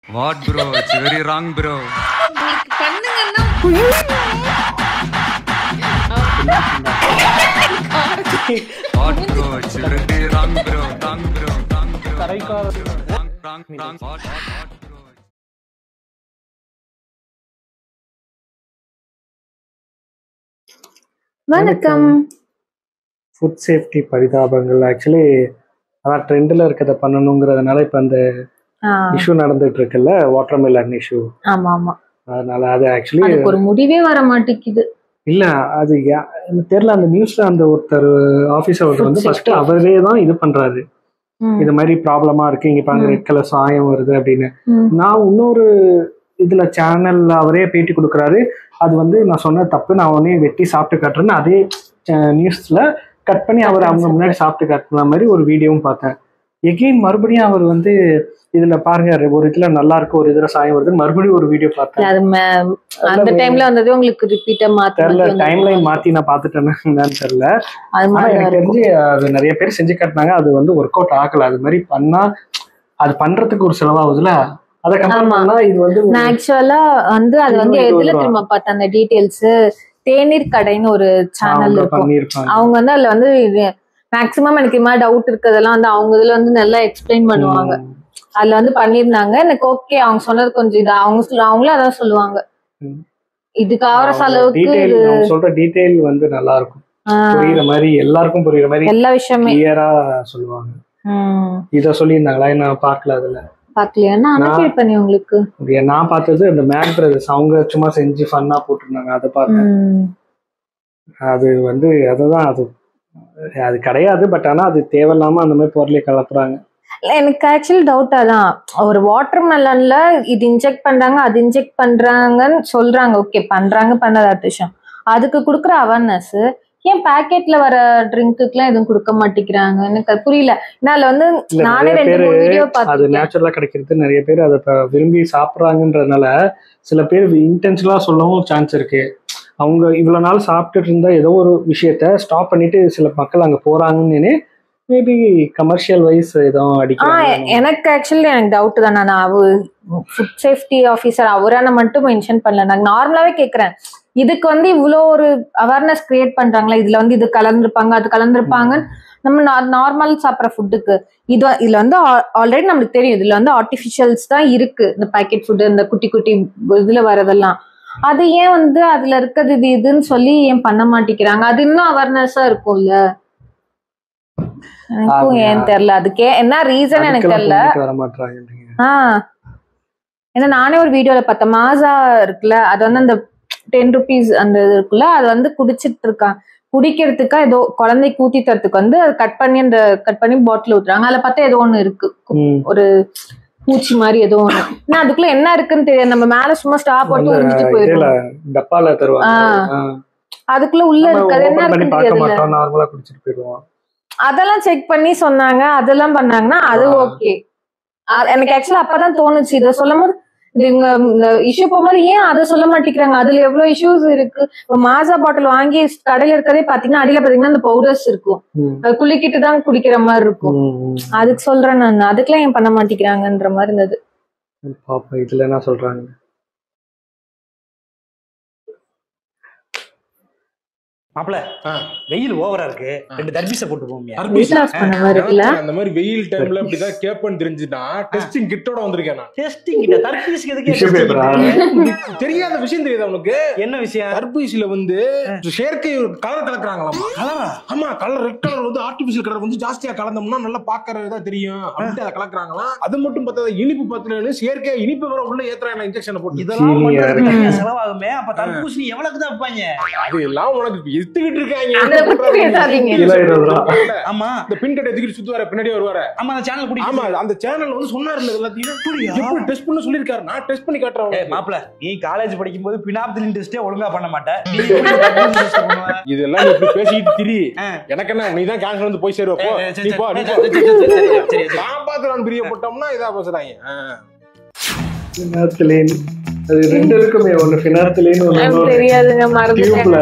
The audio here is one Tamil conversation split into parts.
What bro? It's very wrong bro. பண்ணுங்கன்னா What bro? It's very wrong bro. Wrong bro. Wrong bro. Wrong. What bro? வணக்கம். ஃபுட் சேஃப்டி பரிதாபங்கள் ஆக்சுவலி அதான் ட்ரெண்டில் இருக்கிறத பண்ணணுங்கிறதுனால இப்போ அந்த இஷ்யூ நடந்துட்டு இருக்குல்ல, வாட்டர்மெலன் இஷ்யூ. ஆமா ஆமா, அதனால அது ஆக்சுவலி அதுக்கு ஒரு முடிவே வர மாட்டேங்குது. இல்ல அது தெரியல. அந்த நியூஸ்ல அந்த ஒருத்தர் ஆபீசர் வந்து ஃபர்ஸ்ட் அவரே தான் இது பண்றாரு, இது மாதிரி ப்ராப்ளமா இருக்கு இங்க பாருங்க ரெட் கலர் சாயம் வருது அப்படின்னு. நான் இன்னொரு இதுல சேனல்ல அவரே பேட்டி கொடுக்குறாரு, அது வந்து நான் சொன்ன தப்பு, நான் உடனே வெட்டி சாப்பிட்டு காட்டுறேன்னு அதே நியூஸ்ல கட் பண்ணி அவர் அவங்க முன்னாடி சாப்பிட்டு காட்டுற மாதிரி ஒரு வீடியோவும் பார்த்தேன். எகெயின் மறுபடியும் அவர் வந்து இதுல பாருங்க ஒரு இதுல நல்லா இருக்கு ஒரு இதுல சாயம் வருது, மறுபடியும் ஒரு வீடியோ பார்த்தேன். அந்த டைம்ல வந்தது உங்களுக்கு ரிப்பீட்டா தெரியல, டைம் லைன் மாத்தி நான் பாத்துட்டேன்னா என்னன்னு தெரியல. ஆனா எனக்கு தெரிஞ்சு அது நிறைய பேர் செஞ்சு காட்டினாங்க, அது வந்து ஒர்க் அவுட் ஆகல. அது மாதிரி பண்ணா அது பண்றதுக்கு ஒரு செலவாகுதுல, அதை கம்பேர் பண்ணா இது வந்து நான் ஆக்சுவலா வந்து அது வந்து எதுல திரும்ப பார்த்தேன் அந்த டீடைல்ஸ். தேநீர் கடைன்னு ஒரு சேனல் இருக்கும், அவங்க வந்து அதுல வந்து மேக்சிமம் எனக்கு இது மாதிரி டவுட் இருக்கிறதெல்லாம் வந்து அவங்க இதுல வந்து நல்லா எக்ஸ்பிளைன் பண்ணுவாங்க. அதுல வந்து பண்ணிருந்தாங்க, எனக்கு ஓகே அவங்க சொன்னது கொஞ்சம் இது அவங்களும் அதான் சொல்லுவாங்க. இதுக்கு ஆகிற அளவுக்கு சொல்ற டீடைல் வந்து நல்லா இருக்கும், புரியுற மாதிரி எல்லாருக்கும் புரியுற மாதிரி எல்லா விஷயமே கிளியரா சொல்லுவாங்க. இத சொல்லியிருந்தாங்களா? நான் பார்க்கல, அதுல பாக்கலையா? நான் ஃபீல் பண்ணி உங்களுக்கு நான் பார்த்தது அந்த மேக் பிரதர்ஸ் அவங்க சும்மா செஞ்சு ஃபன்னா போட்டிருந்தாங்க, அதை பார்த்தேன். அது வந்து அதுதான் அது அது கிடையாது, பட் ஆனா அது தேவையில்லாம அந்த மாதிரி பொருளை கலப்புறாங்க. எனக்கு ஆக்சுவலி டவுட்டா தான், ஒரு வாட்டர் மெலன்ல இது இன்ஜெக்ட் பண்றாங்க அது இன்ஜெக்ட் பண்றாங்கன்னு சொல்றாங்க, ஓகே பண்றாங்க பண்ணாத விஷயம். அதுக்கு கொடுக்குற அவேர்னஸ் ஏன் பேக்கெட்ல வர ட்ரிங்க்குலாம் எதுவும் கொடுக்க மாட்டேங்கிறாங்க எனக்கு புரியல. அதுல வந்து நானே 2-3 வீடியோ பார்த்தேன். அது நேச்சுரலா கிடைக்கிறது, நிறைய பேர் அதை விரும்பி சாப்பிட்றாங்கன்றதுனால சில பேர் இன்டென்ஷனலா சொல்லவும் சான்ஸ் இருக்கு. அவங்க இவ்வளவு நாள் சாப்பிட்டுட்டு இருந்தா ஏதோ ஒரு விஷயத்த ஸ்டாப் பண்ணிட்டு சில மக்கள் அங்க போறாங்கன்னு மேபி கமர்ஷியல் வைஸ் ஏதோ அடிக்கிறாங்க. எனக்கு ஆக்சுவலி எனக்கு டவுட் தான். நான் ஃபுட் சேஃப்டி ஆஃபீஸர் அவரான மட்டும் மென்ஷன் பண்ணல, நான் நார்மலாவே கேட்கறேன். இதுக்கு வந்து இவ்வளோ ஒரு அவேர்னஸ் கிரியேட் பண்றாங்களா, இதுல வந்து இது கலந்துருப்பாங்க அது கலந்துருப்பாங்க. நம்ம நார்மல் சாப்பிட்ற ஃபுட்டுக்கு இதுல வந்து ஆல்ரெடி நம்மளுக்கு தெரியும், இதுல வந்து ஆர்டிஃபிஷியல்ஸ் தான் இருக்கு, இந்த பேக்கெட் ஃபுட்டு இந்த குட்டி குட்டி இதுல வரதெல்லாம். அது ஏன் வந்து அதுல இருக்கிறது இது இதுன்னு சொல்லி ஏன் பண்ண மாட்டேங்கிறாங்க? அது இன்னும் அவேர்னஸா இருக்கும்ல, எனக்கும் ஏன் தெரியல. அதுக்கே என்ன ரீசன் எனக்கு தெரியல. ஏன்னா நானே ஒரு வீடியோல பார்த்தேன், மாசா இருக்குல்ல, அது வந்து அந்த 10 rupees அந்த இது இருக்குல்ல, அது வந்து குடிச்சிட்டு இருக்கான், குடிக்கிறதுக்கா ஏதோ குழந்தைக்கு ஊத்தி தரத்துக்கு வந்து அது கட் பண்ணி பாட்டில் ஊத்துறாங்க. அதுல பார்த்தா ஏதோ ஒண்ணு இருக்கு, ஒரு பூச்சி மாதிரி ஏதோ ஒண்ணு. அதுக்குள்ள என்ன இருக்குன்னு தெரியாது, நம்ம மேல சும்மா ஸ்டாப் போட்டு உறிஞ்சிட்டு போயிடுவோம், டப்பால தருவாங்க. அதுக்குள்ள உள்ள இருக்கிறது என்ன இருக்குன்னு தெரியாது, நார்மலா குடிச்சிட்டு போயிடுவோம். அதெல்லாம் செக் பண்ணி சொன்னாங்க, அதெல்லாம் பண்ணாங்கன்னா அது ஓகே. எனக்கு ஆக்சுவலா அப்பதான் தோணுச்சு, இதை சொல்லும் போது இவங்க இஷ்யூ போகும்போது ஏன் அதை சொல்ல மாட்டேங்கிறாங்க, அதுல எவ்வளவு இஷ்யூஸ் இருக்கு. இப்போ மாசா பாட்டில் வாங்கி கடையில இருக்கிறதே பாத்தீங்கன்னா அடியில பாத்தீங்கன்னா அந்த பவுடர்ஸ் இருக்கும், அது குளிக்கிட்டு தான் குடிக்கிற மாதிரி இருக்கும். அதுக்கு சொல்றேன் நான், அதுக்கெல்லாம் ஏன் பண்ண மாட்டேங்கிறாங்கன்ற மாதிரி இருந்தது. இதுல என்ன சொல்றாங்க? மாப்ள வெயில் ஓவரா இருக்கு, 2 தர்பீஸ போட்டு போங்க. அந்த மாதிரி வெயில் டைம்ல அப்படிதான் கேப்பன் தெரிஞ்சுட்டா டெஸ்டிங் கிட்டோட வந்திருக்கேன் நான். டெஸ்டிங் கிட்ட தர்பீஸ்க்கு எதுக்கு தெரியாத விஷயம் தெரியுதா உனக்கு? என்ன விஷயம்? தர்பீஸ்ல வந்து செயற்கை கலர் கலக்குறாங்களாமா. கலரா? ஆமா, கலர் ரெட் கலர் வந்து ஆர்டிபிஷியல் கலர் வந்து ஜாஸ்தியா கலந்தோம்னா நல்லா பாக்கறதா தெரியும் அப்படியே அதை கலக்குறாங்களாம். அது மட்டும் பார்த்தா இனிப்பு பத்தலன்னு செயற்கை இனிப்பு வர உள்ள ஏத்துறாங்க இன்ஜெக்ஷன் போட்டு. இதெல்லாம் பண்றதுக்கு செலவாகுமே, அப்ப தர்பூசணி எவ்வளவுக்கு தான் வைப்பாங்க? அது எல்லாம் உனக்கு எடுத்துக்கிட்டு இருக்காங்க. ஆமா, இந்த பின் கட்டை எடுத்துக்கிட்டு சுத்துவார பின்னாடி வருவாரு. ஆமா, அந்த சேனல் குடி. ஆமா, அந்த சேனல் வந்து சொன்னாருல எல்லாத்தையும் எப்படி டெஸ்ட் பண்ண சொல்லிருக்காரு. நான் டெஸ்ட் பண்ணி காட்டுறேன். மாப்ள, நீ காலேஜ் படிக்கும் போது பினாப்திலின் டெஸ்டே ஒழுங்கா பண்ண மாட்டே. இதெல்லாம் எப்படி பேசிட்டு திரி, எனக்கு என்ன, நீ தான் கேன்சர் வந்து போய் சேருவ. போ நீ போ. நான் பாத்துறான் பிரியப்பட்டோம்னா இதா பேசுறாங்க. அது ரெண்டு இருக்குமே, ஒன்னு ஃபினார்த்திலேன்னு ஒன்னு தெரியாதுங்க, மறந்துட்டேன். டியூப்ல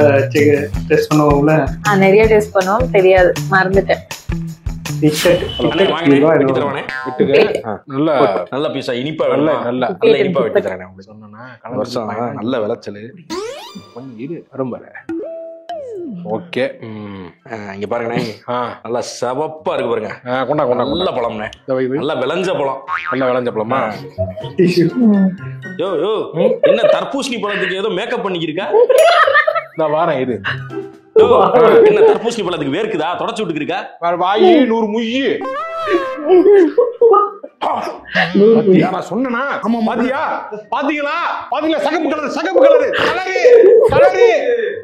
டெஸ்ட் பண்ணுவோம்ல, நிறைய டெஸ்ட் பண்ணுவோம், தெரியாது, மறந்துட்டேன். நல்ல பீஸா இனிப்பா நல்ல இனிப்பா வெட்டி தரேன் சொன்னா வருஷம் நல்ல விளைச்சல் ரொம்ப ஓகே. இங்க பாருங்கண்ணே, நல்லா சிவப்பா இருக்கு பாருங்க. கொண்டா கொண்டா நல்ல பழம்ண்ணே, நல்லா விளைஞ்ச பழம். நல்லா விளைஞ்ச பழமா? யோ யோ, என்ன தர்பூசணி பழத்துக்கு ஏதோ மேக்கப் பண்ணிக்கிருக்கா? நான் வாரேன் இது. என்ன தர்பூசணி பழத்துக்கு வேர்க்குதா? தொடச்சு விட்டுக்கிருக்கா? வாயி 100 முய்யி. நான் சொன்னா ஆமா பாத்தியா? பாத்தீங்களா? பாத்தீங்களா? சகப்பு கலர் சகப்பு கலரு கலரு கலரு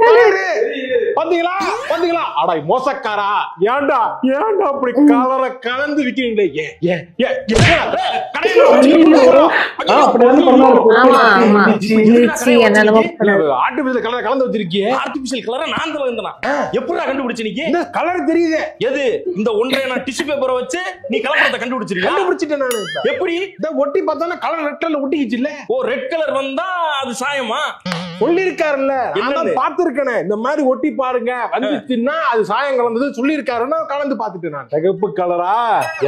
கலரு பாத்தீங்களா? பாத்தீங்களா? அடா மோசக்காரா, ஏன்டா ஏன்டா அப்படி கலரை கலந்து விக்கிறீங்களே? ஆர்டிபிஷியல் கலரை கலந்து வச்சிருக்கியே. ஆர்டிபிஷியல் கலரை நான் தான் இருந்தேனா? எப்படிடா கண்டுபிடிச்சு? நீங்க இந்த கலர் தெரியுது. எது? இந்த ஒன்றை நான் டிஷ்யூ பேப்பரை வச்சு நீ கலப்படத்தை கண்டுபிடிச்சிருக்கியா? கண்டுபிடிச்சிட்டேன் நானு. எப்படி? இந்த ஒட்டி பார்த்தானே கலர் ரெட் கலர்ல ஒட்டிக்கிச்சு இல்ல? ஓ, ரெட் கலர் வந்தா அது சாயமா? சொல்லிருக்காருல்ல, நான் பாத்துருக்கேனே. இந்த மாதிரி ஒட்டி பாருங்க, வந்துச்சுன்னா அது சாயம் கலந்தது சொல்லிருக்காருன்னா கலந்து பாத்துட்டு நான் சிகப்பு கலரா?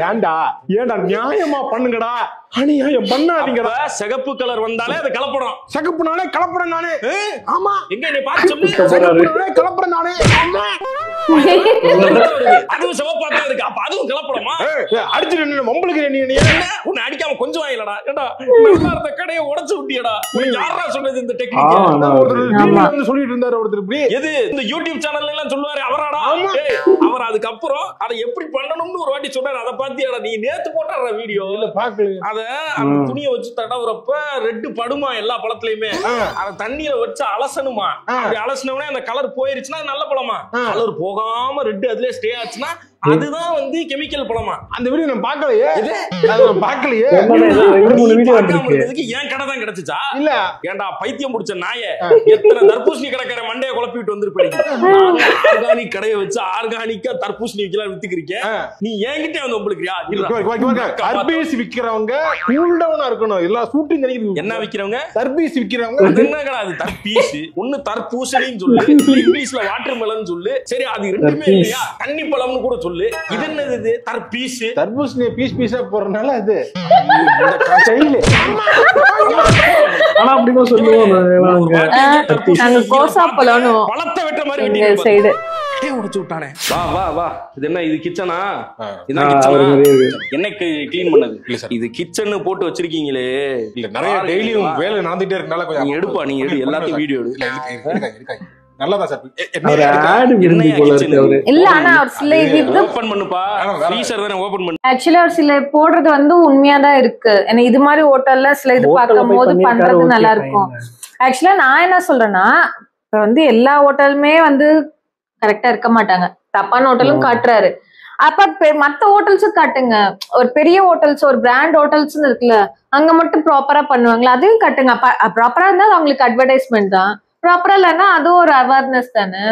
ஏண்டா ஏண்டா நியாயமா பண்ணுங்கடா, அநியாயம் பண்ணாதீங்கடா. சிகப்பு கலர் வந்தாலே அது கலப்படம். சிகப்புனாலே கலப்படம் நானே. ஆமா, எங்க நீ பாத்து சொல்லு. சிகப்புனாலே கலப்படம் நானே. அதுவும் சிவப்பாத்தான் இருக்கு, அப்ப அதுவும் கலப்படமா? அடிச்சுட்டு உங்களுக்கு நீ உன்னை அடிக்காம கொஞ்சம் வாங்கலடா. ஏண்டா நல்லா இருந்த கடையை உடைச்சு விட்டியடா. யாரா சொன்னது இந்த டெக்னிக்? சொல்லிட்டு இருந்தாரு ஒருத்தர். இப்படி எது இந்த யூடியூப் சேனல்ல எல்லாம் சொல்லுவாரு அவராடா? அவர் அதுக்கப்புறம் அதை எப்படி பண்ணணும்னு ஒரு வாட்டி சொன்னாரு. அதை பாத்தியாடா நீ? நேத்து போட்டார வீடியோ இல்ல பாக்கல. அத அந்த துணியை வச்சு தடவுறப்ப ரெட்டு படுமா எல்லா பழத்துலயுமே. அத தண்ணியில வச்சு அலசணுமா. அப்படி அலசனவுடனே அந்த கலர் போயிருச்சுன்னா நல்ல பழமா? கலர் போகாம ரெட்டு அதுலயே ஸ்டே ஆச்சுன்னா அதுதான் வந்து கெமிக்கல் பழமா? அந்த வீடியோ நான் பார்க்கலையே. நான் பார்க்கலையே. ஏன் கடை தான் கிடைச்சுச்சா? இல்ல ஏன்டா பைத்தியம் முடிச்ச நாயே, எத்தனை தர்பூசணி கடைக்கார மண்டைய குழப்பிட்டு வந்திருப்பீங்க. ஆர்கானிக் கடையை வச்சு ஆர்கானிக்கா தர்பூசணி விக்கலாம் வித்துக்கிறீங்க. நீ என்கிட்ட வந்து உங்களுக்கு தர்பீஸ் விக்கிறவங்க கூல் டவுனா இருக்கணும். எல்லா ஷூட்டிங் கிடைக்குது. என்ன விக்கிறவங்க? தர்பீஸ் விக்கிறவங்க. அது என்ன கடை? அது தர்பீஸ். ஒன்னு தர்பூசணின்னு சொல்லு, இங்கிலீஷ்ல வாட்டர் மெலன் சொல்லு. சரி, அது ரெண்டுமே இல்லையா? தண்ணி பழம்னு கூட சொல்லு. இது என்னது? இது தர்பீஸ். தர்பூசணி பீஸ் பீஸா போறனால அது ஆனா அப்படிதான் சொல்லுவோம். நாங்க கோசா பழம்னு பழத்தை வெட்ட மாதிரி வெட்டி சைடு உடைச்சு விட்டானே. வா வா வா, இது என்ன? இது கிச்சனா? இதான் கிச்சனா? என்னைக்கு கிளீன் பண்ணது? இது கிச்சன் போட்டு வச்சிருக்கீங்களே. இல்ல நிறைய டெய்லியும் வேலை நடந்துட்டே இருக்கனால கொஞ்சம் எடுப்பா. நீ எடு, எல்லாத்தையும் வீடியோ எடு. நல்லதா சார். இல்ல ஆனா அவர் சில இது ஓபன் பண்ணுப்பா. ஃப்ரீசர் தான ஓபன் பண்ணு. ஆக்சுவலா அவர் சில போடுறது வந்து உண்மையா தான் இருக்கு. ஏன்னா இது மாதிரி ஹோட்டல்ல சில இது பார்க்கும்போது பண்றது நல்லா இருக்கும். ஆக்சுவலா நான் என்ன சொல்றேன்னா, இப்ப வந்து எல்லா ஹோட்டலுமே வந்து கரெக்டா இருக்க மாட்டாங்க. தப்பான ஹோட்டலும் காட்டுறாரு. அப்ப மத்த ஹோட்டல்ஸும் காட்டுங்க. ஒரு பெரிய ஹோட்டல்ஸ், ஒரு பிராண்ட் ஹோட்டல்ஸ் இருக்குல்ல, அங்க மட்டும் ப்ராப்பரா பண்ணுவாங்களா, அதையும் காட்டுங்க. ப்ராப்பரா இருந்தா அவங்களுக்கு அட்வர்டைஸ்மெண்ட் தான். ப்ராப்பரா இல்லைன்னா அது ஒரு அவேர்னஸ் தானே.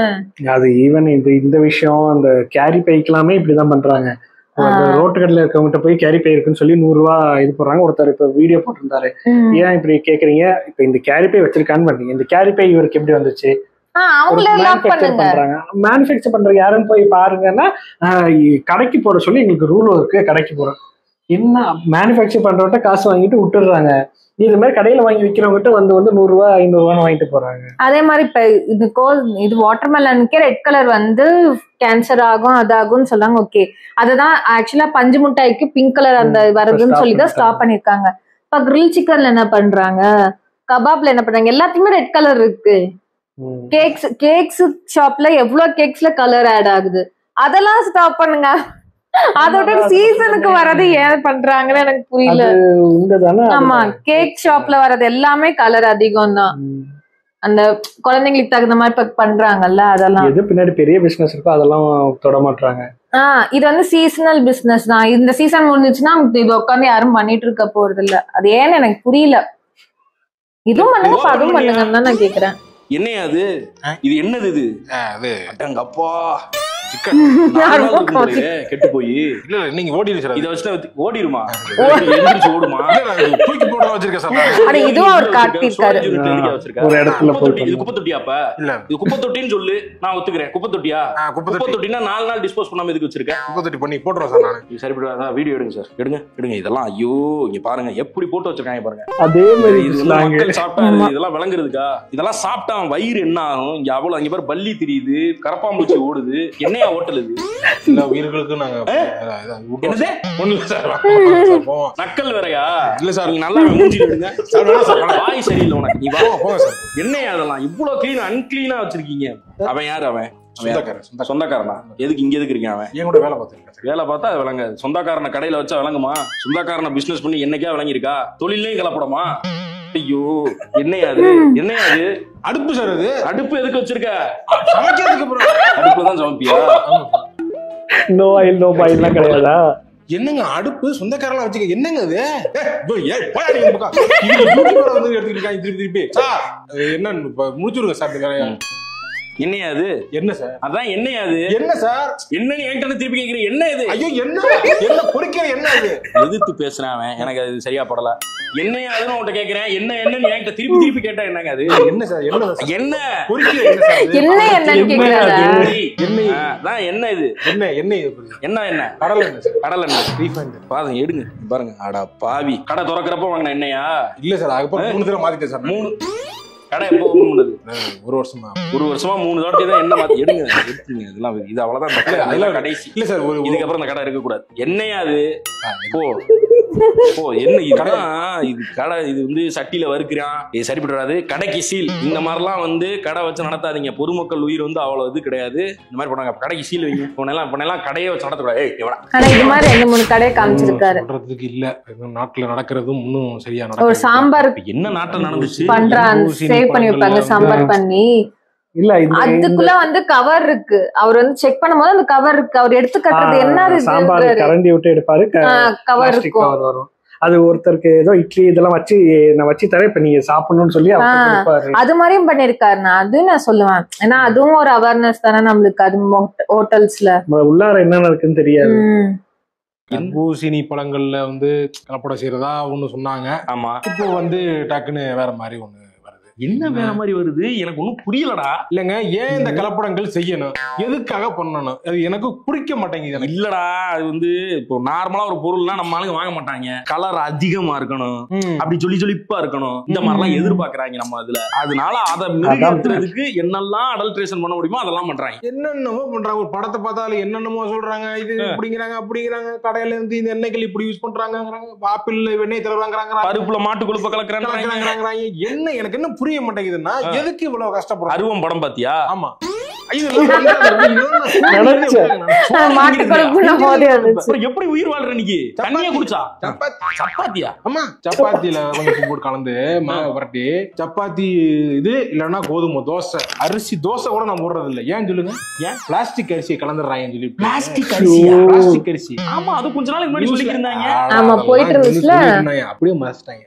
அது ஈவன் இந்த விஷயம் அந்த கேரி பைக்கெல்லாமே இப்படிதான் பண்றாங்க. ரோட்டு கடையில இருக்கவங்கிட்ட போய் கேரி பை இருக்குன்னு சொல்லி 100 ரூபா இது போடுறாங்க. ஒருத்தர் இப்ப வீடியோ போட்டிருந்தாரு. ஏன் இப்படி கேக்குறீங்க? இப்ப இந்த கேரி பை வச்சிருக்கான்னு பண்ணீங்க, இந்த கேரி பை இவருக்கு எப்படி வந்துச்சு? மேனுஃபேக்சர் பண்றவங்க யாரும் போய் பாருங்கன்னா கடைக்கு போற சொல்லி எங்களுக்கு ரூல் இருக்கு. கடைக்கு போறோம் என்ன மேனுஃபேக்சர் பண்றவங்க காசு வாங்கிட்டு விட்டுடுறாங்க. இது மாதிரி கடையில வாங்கி விக்கிறவங்கிட்ட வந்து 100 ரூபா 500 ரூபான்னு வாங்கிட்டு போறாங்க. அதே மாதிரி இப்ப இது வாட்டர்மெலனுக்கே ரெட் கலர் வந்து கேன்சர் ஆகும் அதாகும்னு சொல்றாங்க. ஓகே, அதுதான் ஆக்சுவலா பஞ்சு மிட்டாய்க்கு பிங்க் கலர் அந்த வருதுன்னு சொல்லிதான் ஸ்டாப் பண்ணிருக்காங்க. இப்ப கிரில் சிக்கன்ல என்ன பண்றாங்க, கபாப்ல என்ன பண்றாங்க, எல்லாத்தையுமே ரெட் கலர் இருக்கு. கேக்ஸ் ஷாப்ல எவ்வளவு கேக்ஸ்ல கலர் ஆட் ஆகுது, அதெல்லாம் ஸ்டாப் பண்ணுங்க. அதோட சீசனுக்கு வரது ஏன் பண்றாங்கன்னு எனக்கு புரியல. ஆமா, கேக் ஷாப்ல வர்றது எல்லாமே கலர் அதிகம் தான். அந்த குழந்தைங்களுக்கு தகுந்த மாதிரி பண்றாங்கல்ல, அதெல்லாம் எது பின்னாடி பெரிய பிசினஸ் இருக்கோ அதெல்லாம் தொட மாட்டாங்க. இது வந்து சீசனல் பிசினஸ் தான். இந்த சீசன் முடிஞ்சிச்சுன்னா இது உட்காந்து யாரும் பண்ணிட்டு இருக்க போறது இல்ல. அது ஏன்னு எனக்கு புரியல. இதுவும் பண்ணுங்க அதுவும் பண்ணுங்கன்னு தான் நான் கேக்குறேன். என்னையா அது? இது என்னது? இது அது அடங்கப்பா சிக்கன் கெட்டு போய் இல்ல நீங்க ஓடிடு சார். இதை வச்சு ஓடிடுமா? எந்திரிச்சு ஓடுமா? தூக்கி போட வச்சிருக்கேன் சார். ஆனா இதுவும் அவர் காட்டியிருக்காரு ஒரு இடத்துல இது குப்பை தொட்டியாப்பா? இல்ல இது குப்பை தொட்டின்னு சொல்லு, நான் ஒத்துக்கிறேன். குப்பை தொட்டியா? குப்பை தொட்டினா 4 நாள் டிஸ்போஸ் பண்ணாம எதுக்கு வச்சிருக்கேன்? குப்பை தொட்டி பண்ணி போட்டுறோம் சார். நான் சரிப்படாதா? வீடியோ எடுங்க சார், எடுங்க. இதெல்லாம் ஐயோ இங்க பாருங்க எப்படி போட்டு வச்சிருக்காங்க பாருங்க. அதே மாதிரி இது மக்கள் சாப்பிட்டா இதெல்லாம் விளங்குறதுக்கா? இதெல்லாம் சாப்பிட்டா வயிறு என்ன ஆகும்? இங்க அவ்வளவு அங்க பாரு பல்லி தெரியுது, கரப்பாம்பூச்சி ஓடுது. என்னையா ஹோட்டல் இது? எல்லா உயிர்களுக்கும் நாங்க என்னது ஒண்ணு சார். நக்கல் வேறையா? இல்ல சார். நீங்க நல்லா மூஞ்சி எடுங்க சார். வாய் சரியில்லை உனக்கு. நீ போங்க சார். என்னையா அதெல்லாம் இவ்வளவு கிளீன் அன்கிளீனா வச்சிருக்கீங்க? அவன் யாரு? அவன் சொந்தக்காரனா? எதுக்கு இங்க எதுக்கு இருக்கேன்? அவன் என் கூட வேலை பார்த்துருக்கேன். வேலை பார்த்தா அது விளங்காது. சொந்தக்காரனை கடையில வச்சா விளங்குமா? சொந்தக்காரனை பிசினஸ் பண்ணி என்னைக்கா விளங்கிருக்கா? தொழிலையும் கலப்படமா? ஐயோ என்னையாது? அடுப்பு சார். அது அடுப்பு எதுக்கு வச்சிருக்க? சமைக்கிறதுக்கு. அடுப்புலதான் சமைப்பியா? நோ ஆயில் நோ பாயில் கிடையாதா? என்னங்க அடுப்பு சொந்தக்காரெல்லாம் வச்சுக்க? என்னங்க அது? திருப்பி சார் என்ன முடிச்சுடுங்க சார். என்னையா அது? என்ன சார்? அதான் என்னையா அது? என்ன சார்? என்னன்னு என்கிட்ட திருப்பி கேக்குறீங்க? என்ன இது? ஐயோ என்ன பொறிக்கிற என்ன அது? எதிர்த்து பேசுறேன் அவன். எனக்கு அது சரியா படல. என்னையா அதுன்னு உன்கிட்ட கேக்குறேன். என்னன்னு என்கிட்ட திருப்பி கேட்டா என்னங்க அது? என்ன சார்? என்ன பொறிக்கிற என்ன சார்? என்னன்னு கேக்குறாரா? என்ன இது? என்ன கடலை எண்ணெய் ரீஃபைண்ட். பாருங்க எடுங்க பாருங்க. அடா பாவி. கடை திறக்கிறப்ப வாங்கின என்னையா? இல்ல சார், அதுக்கப்புறம் 3 தடவை மாத்திட்டேன் சார். 3 கடை எப்போ ஓபன் பண்ணது? 1 வருஷமா 3 தடவை தான் என்ன மாத்தி எடுங்க. இதெல்லாம் இது அவ்வளவுதான். அதெல்லாம் கடைசி. இல்ல சார், இதுக்கப்புறம் இந்த கடை இருக்க கூடாது. என்னையா அது? என்ன இது கடை? இது வந்து சட்டியில வறுக்கிறான். இது சரிப்படாது. கடைக்கு சீல். இந்த மாதிரிலாம் வந்து கடை வச்சு நடத்தாதீங்க. பொதுமக்கள் உயிர் வந்து அவ்வளவு இது கிடையாது. இந்த மாதிரி பண்ணாங்க. கடைக்கு சீல் வைங்க. இப்ப கடையை வச்சு நடத்தக்கூடாது. ஆனா இது மாதிரி 2-3 கடை காமிச்சிருக்காரு. சொல்றதுக்கு இல்ல. நாட்டுல நடக்கிறதும் இன்னும் சரியா நடக்கும். ஒரு சாம்பார் என்ன நாட்டுல நடந்துச்சு பண்றான். சேவ் பண்ணி வைப்பாங்க சாம்பார் பண்ணி. இல்ல அதுக்குள்ள வந்து கவர் இருக்கு. அவர் வந்து செக் பண்ணும்போது அந்த கவர் இருக்கு. அவர் எடுத்து கட்டுறது என்ன? சாம்பார் கரண்டி விட்டு எடுப்பாரு. கவர் இருக்கும். வரும். அது ஒருத்தருக்கு ஏதோ இட்லி இதெல்லாம் நான் வச்சு தரேன், இப்ப நீங்க சாப்பிடணும்னு சொல்லி அது மாதிரியும் பண்ணிருக்காரு. நான் அதுவும் நான் சொல்லுவேன். ஏன்னா அதுவும் ஒரு அவேர்னஸ் தானே நம்மளுக்கு. அது ஹோட்டல்ஸ்ல உள்ளார என்ன இருக்குன்னு தெரியாது. தர்பூசணி பழங்கள்ல வந்து கலப்படம் செய்யறதா ஒண்ணு சொன்னாங்க. ஆமா. இப்போ வந்து டக்குன்னு வேற மாதிரி ஒண்ணு வருது. என்ன வேற மாதிரி வருது? எனக்கு ஒன்னும் புரியலடா. இல்லங்க, ஏன் இந்த கலப்படங்கள் செய்யணும்? எதுக்காக பண்ணணும்? அது எனக்கு புரிக்க மாட்டேங்குது. இல்லடா, அது வந்து இப்போ நார்மலா ஒரு பொருள்னா நம்ம ஆளுங்க வாங்க மாட்டாங்க. கலர் அதிகமா இருக்கணும், அப்படி ஜொலிப்பா இருக்கணும், இந்த மாதிரிலாம் எதிர்பார்க்கறாங்க நம்ம அதுல. அதனால அதை நிறைவேற்றுறதுக்கு என்னெல்லாம் அடல்ட்ரேஷன் பண்ண முடியுமோ அதெல்லாம் பண்றாங்க. என்னென்னமோ பண்றாங்க. ஒரு படத்தை பார்த்தாலும் என்னென்னமோ சொல்றாங்க. இது இப்படிங்கிறாங்க அப்படிங்கிறாங்க. கடையில இருந்து இந்த எண்ணெய்கள் இப்படி யூஸ் பண்றாங்க. ஆப்பிள் வெண்ணெய் தருவாங்க. பருப்புல மாட்டு கொழுப்ப கலக்குறாங்க. என்ன எனக்கு என்ன புரிய மாட்டேங்குதுன்னா, எதுக்கு இவ்வளவு கஷ்டப்படுறோம்? அருவம் படம் பாத்தியா? ஆமா. எப்படி உயிர் வாழ்ற நீங்க? தண்ணியா குடிச்சா? சப்பாத்தியா? ஆமா, சப்பாத்தில கொஞ்சம் போட்டு கலந்து வரட்டி சப்பாத்தி இது இல்லன்னா கோதுமை தோசை, அரிசி தோசை கூட நான் போடுறது இல்ல. ஏன் சொல்லுங்க? ஏன் பிளாஸ்டிக் அரிசி கலந்துடுறாங்கன்னு சொல்லி. பிளாஸ்டிக் அரிசி. ஆமா, அது கொஞ்ச நாளைக்கு முன்னாடி சொல்லிட்டு இருந்தாங்க. ஆமா, போயிட்டு இருந்துச்சுல. அப்படியே மறைச்சிட்டாங்க.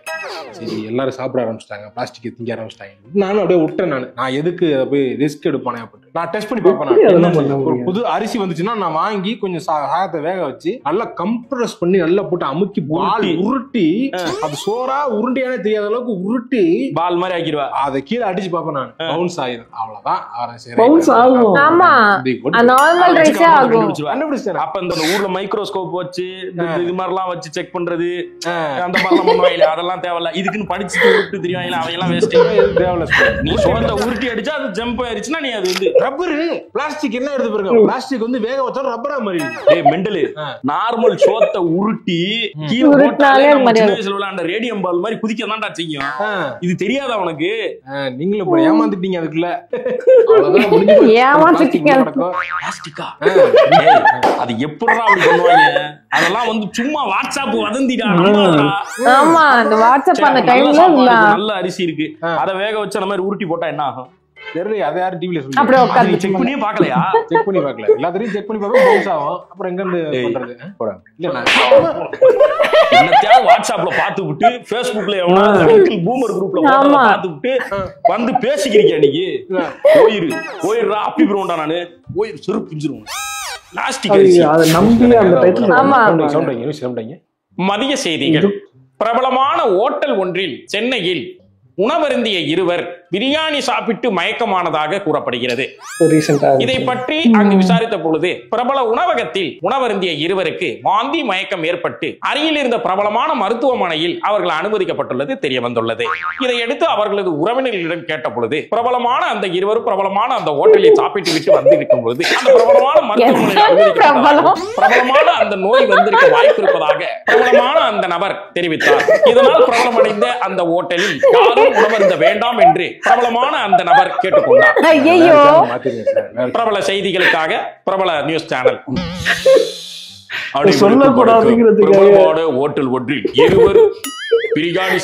சரி, எல்லாரும் சாப்பிட ஆரம்பிச்சிட்டாங்க, பிளாஸ்டிக் திங்க ஆரம்பிச்சிட்டாங்க. நானும் அப்படியே விட்டேன். நான் எதுக்கு போய் ரிஸ்க் எடுப்பானே அப்படின்னு நான் டெஸ்ட் பண்ணி பார்ப்பேன். ஒரு புது அரிசி வந்துச்சுன்னா நான் வாங்கி கொஞ்சம் சாதத்தை வேக வச்சு நல்லா கம்ப்ரஸ் பண்ணி நல்லா போட்டு அமுக்கி பால் உருட்டி, அது சோறா உருண்டியானே தெரியாத அளவுக்கு உருட்டி பால் மாதிரி ஆக்கிடுவா. அதை கீழே அடிச்சு பார்ப்பேன். நான் பவுன்ஸ் ஆயிடும். அவ்வளவுதான். அப்ப இந்த ஊர்ல மைக்ரோஸ்கோப் வச்சு இது மாதிரிலாம் வச்சு செக் பண்றது அந்த மாதிரிலாம் பண்ணுவாங்க. அதெல்லாம் தேவையில்ல. இதுக்குன்னு படிச்சுட்டு உருட்டு தெரியும். அவையெல்லாம் வேஸ்ட். தேவையில்ல. நீ சோத்தை உருட்டி அடிச்சா அது ஜம்ப் ஆயிடுச்சுன்னா நீ அது வந்து ரப்பர். பிளாஸ்டிக் என்ன எடுத்து பாருங்க. பிளாஸ்டிக் வந்து வேக வச்சா ரப்பரா மாதிரி. டேய் மெண்டல், நார்மல் சோத்தை உருட்டி கீழ போட்டாலே நம்ம சின்ன வயசுல விளையாண்ட ரேடியம் பால் மாதிரி குதிக்க தான்டா செய்யும். இது தெரியாதா உனக்கு? நீங்களும் இப்ப ஏமாந்துட்டீங்க. அதுக்குள்ள ஏமாந்துட்டீங்க. பிளாஸ்டிக்கா? அது எப்படிடா அப்படி பண்ணுவாங்க? அதெல்லாம் வந்து சும்மா வாட்ஸ்அப் வதந்திடா. ஆமா, அந்த வாட்ஸ்அப் அந்த டைம்ல நல்ல அரிசி இருக்கு, அத வேக வச்சு அந்த மாதிரி உருட்டி போட்டா என்ன ஆகும்? தெரியல. அதை யாரும் டிவில சொல்லி செக் பண்ணியே பாக்கலையா? செக் பண்ணி பார்க்கல. எல்லாத்தையும் செக் பண்ணி பார்ப்போம், பவுன்ஸ் ஆகும். அப்புறம் எங்க இருந்து பண்றது? என்னத்தையாவது வாட்ஸ்அப்ல பாத்து விட்டு பேஸ்புக்ல எவனாவது பூமர் குரூப்ல பாத்து விட்டு வந்து பேசிக்கிறீங்க. இன்னைக்கு போயிருடா அப்பி ப்ரோண்டா. நானு போயிரு செருப்பு பிஞ்சிருவோம். பிளாஸ்டிக் அரிசி. அதை நம்பி அந்த ஆமா. மதிய செய்திகள். பிரபலமான ஓட்டல் ஒன்றில் சென்னையில் உணவருந்திய இருவர் பிரியாணி சாப்பிட்டு மயக்கமானதாக கூறப்படுகிறது. இதை பற்றி அங்கு விசாரித்த பொழுது பிரபல உணவகத்தில் உணவருந்திய இருவருக்கு வாந்தி மயக்கம் ஏற்பட்டு அருகில் இருந்த பிரபலமான மருத்துவமனையில் அவர்கள் அனுமதிக்கப்பட்டுள்ளது தெரிய வந்துள்ளது. இதையடுத்து அவர்களது உறவினர்களிடம் கேட்ட பொழுது பிரபலமான அந்த இருவரும் பிரபலமான அந்த ஹோட்டலில் சாப்பிட்டு விட்டு வந்திருக்கும் பொழுது அந்த பிரபலமான மருத்துவமனையில் பிரபலமான அந்த நோய் வந்திருக்க வாய்ப்பு இருப்பதாக பிரபலமான அந்த நபர் தெரிவித்தார். இதனால் பிரபலமடைந்த அந்த ஹோட்டலில் யாரும் உணவருந்த வேண்டாம் என்று பிரபலமான அந்த நபர் கேட்டுக்கொண்டார். பிரபல செய்திகளுக்காக பிரபல நியூஸ் சேனல். சொல்லக்கூடாது ஹோட்டல் ஒன்றில் இருவர் பிரியாணி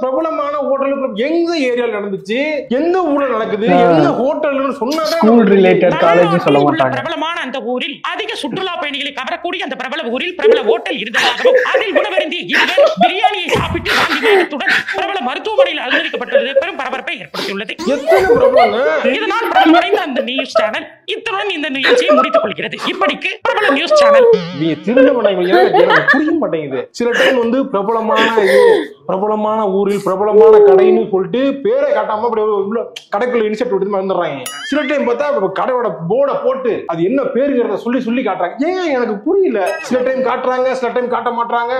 பிரபலமான ஹோட்டல் எந்த ஏரியால நடந்துச்சு, எந்த ஊர்ல நடக்குது, எந்த ஹோட்டல் பிரபலமான அந்த ஊரில் அதிக சுற்றுலா பயணிகளை கவரக்கூடிய அந்த பிரபல ஊரில் பிரபல ஹோட்டல் இருந்ததாகவும் அதில் உணவருந்திய இருவர் பிரியாணியை சாப்பிட்டு வாங்கியதுடன் பிரபல மருத்துவமனையில் அனுமதிக்கப்பட்டுள்ளது பெரும் பரபரப்பை ஏற்படுத்தியுள்ளது. இதனால் பிரபலமடைந்த அந்த நியூஸ் சேனல் இத்துடன் இந்த நிகழ்ச்சியை முடித்துக் கொள்கிறது. இப்படிக்கு பிரபல நியூஸ் சேனல் புரிய மாட்டேங்குது. சில டைம் வந்து பிரபலமான ஊரில் பிரபலமான கடைன்னு சொல்லிட்டு பேரை காட்டாம கடைக்குள்ள இன்செப்ட் விட்டு வந்துடுறாங்க. சில டைம் பார்த்தா கடையோட போர்டை போட்டு அது என்ன பேருங்கிறத சொல்லி காட்டுறாங்க. ஏன் எனக்கு புரியல. சில டைம் காட்டுறாங்க, சில டைம் காட்ட மாட்டாங்க.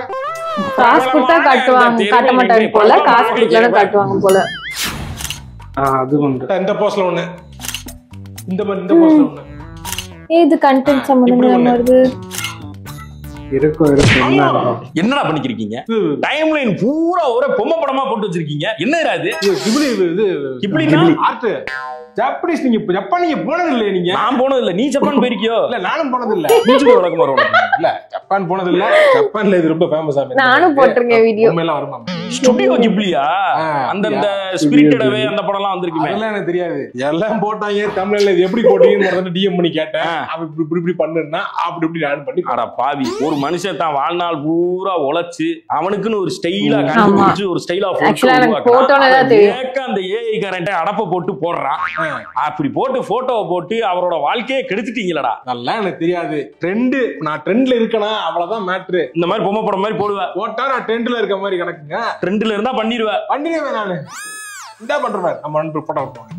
காசு கொடுத்தா காட்டுவாங்க, காட்ட மாட்டாங்க போல. காசு கொடுக்கல காட்டுவாங்க போல. அது வந்து இந்த போஸ்ட்ல ஒண்ணு, இந்த போஸ்ட்ல ஒண்ணு. இது கண்டென்ட் சம்பந்தமா வருது. என்னடா பண்ணிக்கிறீங்க? டைம்லைன் பூரா ஒரே பொம்மை படமா போட்டு வச்சிருக்கீங்க. என்னடா இது? இப்படினா ஆர்ட் ஜப்பானீஸ். நீங்க ஜப்பான் நீங்க போனது இல்ல? நீங்க நான் போனது இல்ல. நீ ஜப்பான் போயிருக்கியோ? இல்ல நானும் போனது இல்ல. நீங்க வழக்கம் வரும் இல்ல? ஜப்பான் போனது இல்ல. ஜப்பான்ல இது ரொம்ப ஃபேமஸ் ஆமே. நானும் போட்டுருக்கேன் வீடியோ. எல்லாம் வருமா? ஸ்டுடியோ கிப்ளியா? அந்த ஸ்பிரிட்டட் அவே அந்த படம்லாம் வந்திருக்குமே. அதெல்லாம் எனக்கு தெரியாது. எல்லாம் போட்டாங்க தமிழ்ல. இது எப்படி போட்டீங்கன்னு மறந்து டிஎம் பண்ணி கேட்டேன். அவ இப்படி பண்ணுன்னா அப்படி நான் பண்ணி. அட பாவி, ஒரு மனுஷன் தான் வாழ்நாள் பூரா உழைச்சு அவனுக்குன்னு ஒரு ஸ்டைலா கண்டுபிடிச்சு ஒரு ஸ்டைலா அந்த ஏஐ கரண்ட் அடப்ப போட்டு போடுறான். அப்படி போட்டு போட்டோவை போட்டு அவரோட வாழ்க்கையை கெடுத்துட்டீங்களடா. நல்லா எனக்கு தெரியாது. ட்ரெண்ட், நான் ட்ரெண்ட்ல இருக்கனா அவ்வளவுதான் மேட்ரு. இந்த மாதிரி பொம்மை படம் மாதிரி போடுவேன். போட்டா நான் ட்ரெண்ட்ல இருக்க மாதிரி கணக்குங்க. ட்ரெண்ட்ல இருந்தா பண்ணிடுவேன். நானு இந்த பண்றேன். நம்ம நண்பர் போட்டோ விட்டுவாங்க.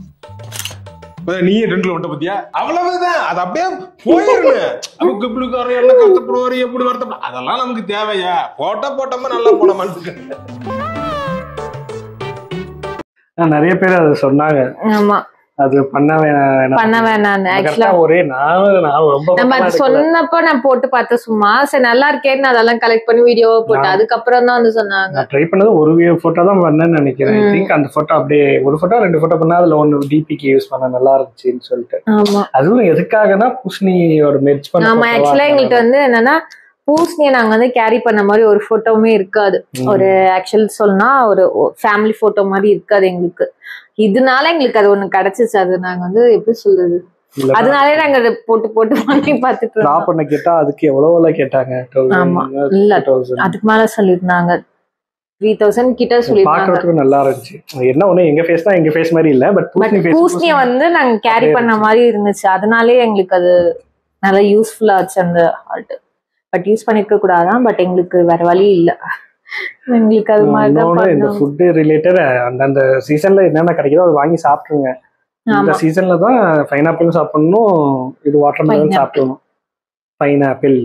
நீயே ட்ரெண்ட்ல விட்ட பத்தியா? அவ்வளவுதான். அது அப்படியே போயிடணும். நமக்கு இப்படி என்ன கஷ்டப்படுவாரு, எப்படி வருத்தப்பட, அதெல்லாம் நமக்கு தேவையா? போட்டோமா நல்லா போன மனசுக்கு. நிறைய பேர் அதை சொன்னாங்க. ஆமா, அது பண்ண வேணாம். ஆக்சுவலா ஒரே நான் ரொம்ப நம்ம அது சொன்னப்ப நான் போட்டு பார்த்தேன் சும்மா. சரி நல்லா இருக்கேன்னு அதெல்லாம் கலெக்ட் பண்ணி வீடியோவா போட்டு அதுக்கப்புறம் தான் வந்து சொன்னாங்க. ட்ரை பண்ணது ஒரு போட்டோ தான் பண்ணேன்னு நினைக்கிறேன். ஐ திங்க் அந்த போட்டோ அப்படியே ஒரு போட்டோ 2 போட்டோ பண்ணா அதுல ஒன்னு டிபிக்கு யூஸ் பண்ண நல்லா இருந்துச்சுன்னு சொல்லிட்டு. அதுவும் எதுக்காகனா பூசணியோட மெர்ஜ் பண்ண. ஆமா, ஆக்சுவலா எங்களுக்கு வந்து என்னன்னா பூசணியை நாங்க வந்து கேரி பண்ண மாதிரி ஒரு போட்டோவுமே இருக்காது. ஒரு ஆக்சுவல் சொன்னா ஒரு ஃபேமிலி போட்டோ மாதிரி இருக்காது எங்களுக்கு. இதனால எங்களுக்கு அது ஒண்ணு கிடைச்சிச்சு. அது நாங்க வந்து எப்படி சொல்றது, அதனாலே நாங்க போட்டு வாங்கி பாத்துட்டு டிராப் பண்ண கேட்டா அதுக்கு எவ்வளவு கேட்டாங்க. ஆமா, இல்ல அதுக்கு மேல சொல்லிருந்தாங்க. 3000 கிட்ட சொல்லிருந்தாங்க. பாக்குறதுக்கு நல்லா இருந்துச்சு. என்ன ஒண்ணு எங்க ஃபேஸ் தான் எங்க ஃபேஸ் மாதிரி இல்ல, பட் பூசணியை வந்து நாங்க கேரி பண்ண மாதிரி இருந்துச்சு. அதனாலே எங்களுக்கு அது நல்லா யூஸ்ஃபுல்லா ஆச்சு அந்த ஆல்ட். பட் யூஸ் பண்ணிருக்க கூடாதான். பட் எங்களுக்கு வேற வழி இல்ல. எங்களுக்கு அது மாதிரி இந்த ஃபுட் ரிலேட்டட் அந்த சீசன்ல என்னென்ன கிடைக்குதோ அதை வாங்கி சாப்பிட்டுருங்க. இந்த சீசன்ல தான் பைனாப்பிள் சாப்பிடணும், இது வாட்டர்மெலன் சாப்பிடணும். பைனாப்பிள்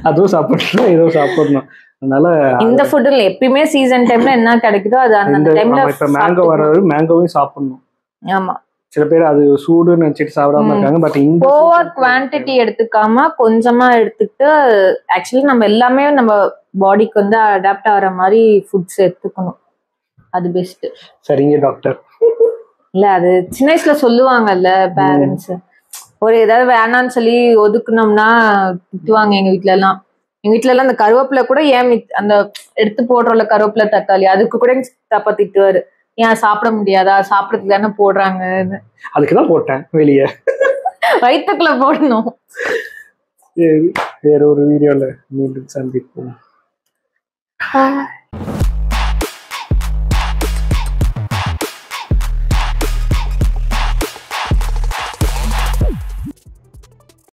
அதுவும் சாப்பிடணும், இதுவும் சாப்பிடணும். அதனால இந்த ஃபுட்ல எப்பயுமே சீசன் டைம்ல என்ன கிடைக்குதோ அது அந்த டைம்ல. இப்ப மேங்கோ வர்றது மேங்கோவையும் சாப்பிடணும். ஆமா, சில பேர் அது சூடுன்னு நினைச்சிட்டு சாப்பிடாம இருக்காங்க. பட் ஓவர் குவான்டிட்டி எடுத்துக்காம கொஞ்சமா எடுத்துக்கிட்டு ஆக்சுவலி நம்ம எல்லாமே நம்ம பாடிக்கு வந்து அடாப்ட் ஆகிற மாதிரி ஃபுட்ஸ் எடுத்துக்கணும். அது பெஸ்ட். சரிங்க டாக்டர். இல்ல அது சின்ன வயசுல சொல்லுவாங்கல்ல பேரண்ட்ஸ், ஒரு ஏதாவது வேணான்னு சொல்லி ஒதுக்குனோம்னா திட்டுவாங்க. எங்க வீட்டுல எல்லாம் அந்த கருவேப்பிலை கூட ஏன் அந்த எடுத்து போடுறோம்ல கருவேப்பிலை தக்காளி, அதுக்கு கூட தப்பா திட்டுவாரு. ஏன் சாப்பிட முடியாதா, சாப்பிடறதுக்கு தானே போடுறாங்க. அதுக்குதான் போட்டேன் வெளியே. வயிற்றுக்குள்ள போடணும். வேற ஒரு வீடியோல மீண்டும் சந்திப்போம். Bye.